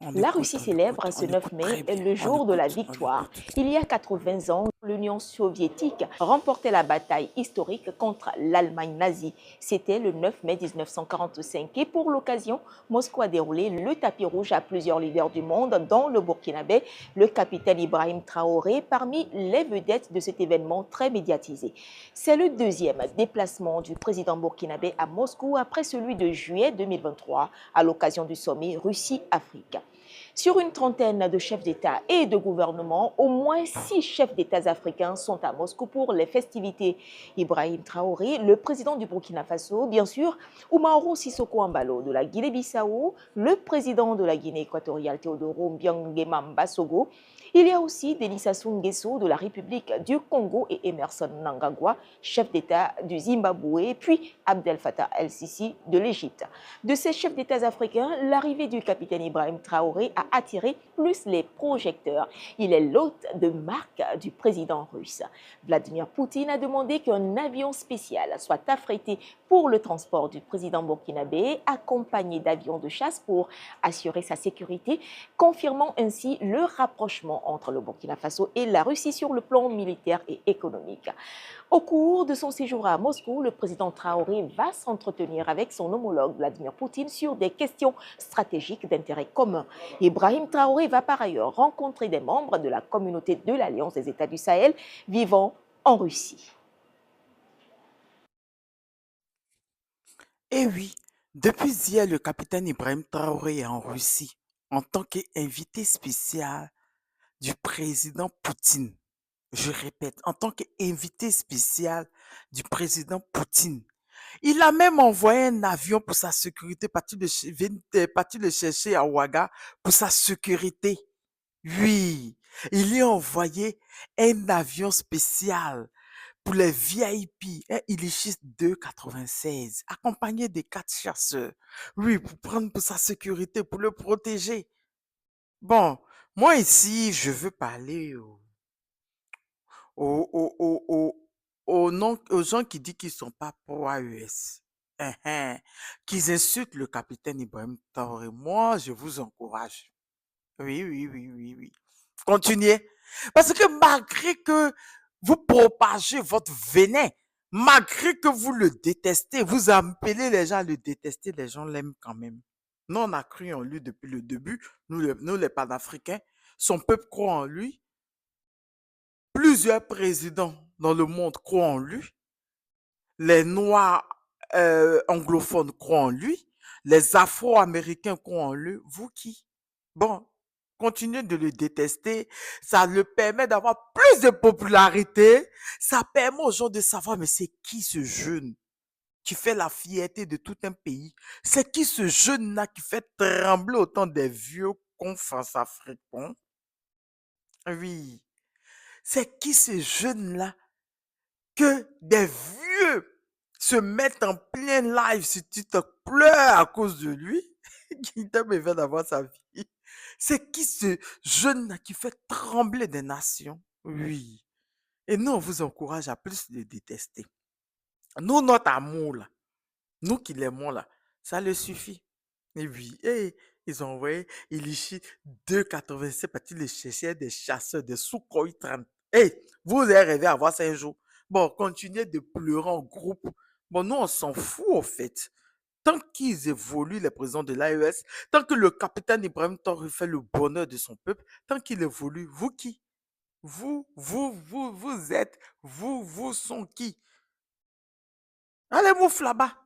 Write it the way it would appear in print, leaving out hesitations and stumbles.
On La écoute, Russie on écoute, célèbre ce on 9 écoute mai très bien. le On jour de la écoute, on victoire. écoute. Il y a 80 ans, l'Union soviétique remportait la bataille historique contre l'Allemagne nazie. C'était le 9 mai 1945 et pour l'occasion, Moscou a déroulé le tapis rouge à plusieurs leaders du monde, dont le Burkinabé, le capitaine Ibrahim Traoré, parmi les vedettes de cet événement très médiatisé. C'est le deuxième déplacement du président burkinabé à Moscou après celui de juillet 2023 à l'occasion du sommet Russie-Afrique. Sur une trentaine de chefs d'État et de gouvernement, au moins 6 chefs d'État africains sont à Moscou pour les festivités. Ibrahim Traoré, le président du Burkina Faso, bien sûr, Oumarou Sissoko Embalo de la Guinée-Bissau, le président de la Guinée équatoriale Théodoro Mbiangema Mbasogo. Il y a aussi Denis Sassou Nguesso de la République du Congo et Emerson Mnangagwa, chef d'État du Zimbabwe, puis Abdel Fattah el-Sisi de l'Égypte. De ces chefs d'État africains, l'arrivée du capitaine Ibrahim Traoré a attiré plus les projecteurs. Il est l'hôte de marque du président russe. Vladimir Poutine a demandé qu'un avion spécial soit affrété pour le transport du président burkinabé, accompagné d'avions de chasse pour assurer sa sécurité, confirmant ainsi le rapprochement entre le Burkina Faso et la Russie sur le plan militaire et économique. Au cours de son séjour à Moscou, le président Traoré va s'entretenir avec son homologue Vladimir Poutine sur des questions stratégiques d'intérêt commun. Ibrahim Traoré va par ailleurs rencontrer des membres de la communauté de l'Alliance des États du Sahel vivant en Russie. Eh oui, depuis hier, le capitaine Ibrahim Traoré est en Russie en tant qu'invité spécial du président Poutine. Je répète, en tant qu'invité spécial du président Poutine. Il a même envoyé un avion pour sa sécurité, parti le chercher à Ouaga pour sa sécurité. Oui, il lui a envoyé un avion spécial pour les VIP, un Illichis 296, accompagné des 4 chasseurs. Oui, pour prendre pour sa sécurité, pour le protéger. Bon, moi ici, je veux parler aux, aux, aux, aux, aux gens qui disent qu'ils sont pas pro-AES. Qu'ils insultent le capitaine Ibrahim Traoré. Moi, je vous encourage. Oui, oui, oui, oui, oui. Continuez. Parce que malgré que vous propagez votre venin, malgré que vous le détestez, vous appelez les gens à le détester, les gens l'aiment quand même. Nous, on a cru en lui depuis le début, nous les panafricains. Son peuple croit en lui. Plusieurs présidents dans le monde croient en lui. Les Noirs anglophones croient en lui. Les Afro-Américains croient en lui. Vous qui? Bon, continuez de le détester. Ça le permet d'avoir plus de popularité. Ça permet aux gens de savoir, mais c'est qui ce jeune qui fait la fierté de tout un pays? C'est qui ce jeune-là qui fait trembler autant des vieux cons france-africains? Oui. C'est qui ce jeune-là que des vieux se mettent en plein live sur TikTok, pleurent à cause de lui, qui t'a vient d'avoir sa vie. C'est qui ce jeune-là qui fait trembler des nations? Oui. Et nous, on vous encourage à plus le détester. Nous, notre amour, là, nous qui l'aimons, là, ça le suffit. Et oui, et ils ont envoyé Ilichi 2,87 parce qu'ils cherchaient des chasseurs, des Sukhoi 30. Et vous avez rêvé à voir ça un jour. Bon, continuez de pleurer en groupe. Bon, nous, on s'en fout, au fait. Tant qu'ils évoluent, les présidents de l'AES, tant que le capitaine Ibrahim Traoré fait le bonheur de son peuple, tant qu'il évolue, vous qui? Vous êtes, vous sont qui? Allez, mouf là-bas.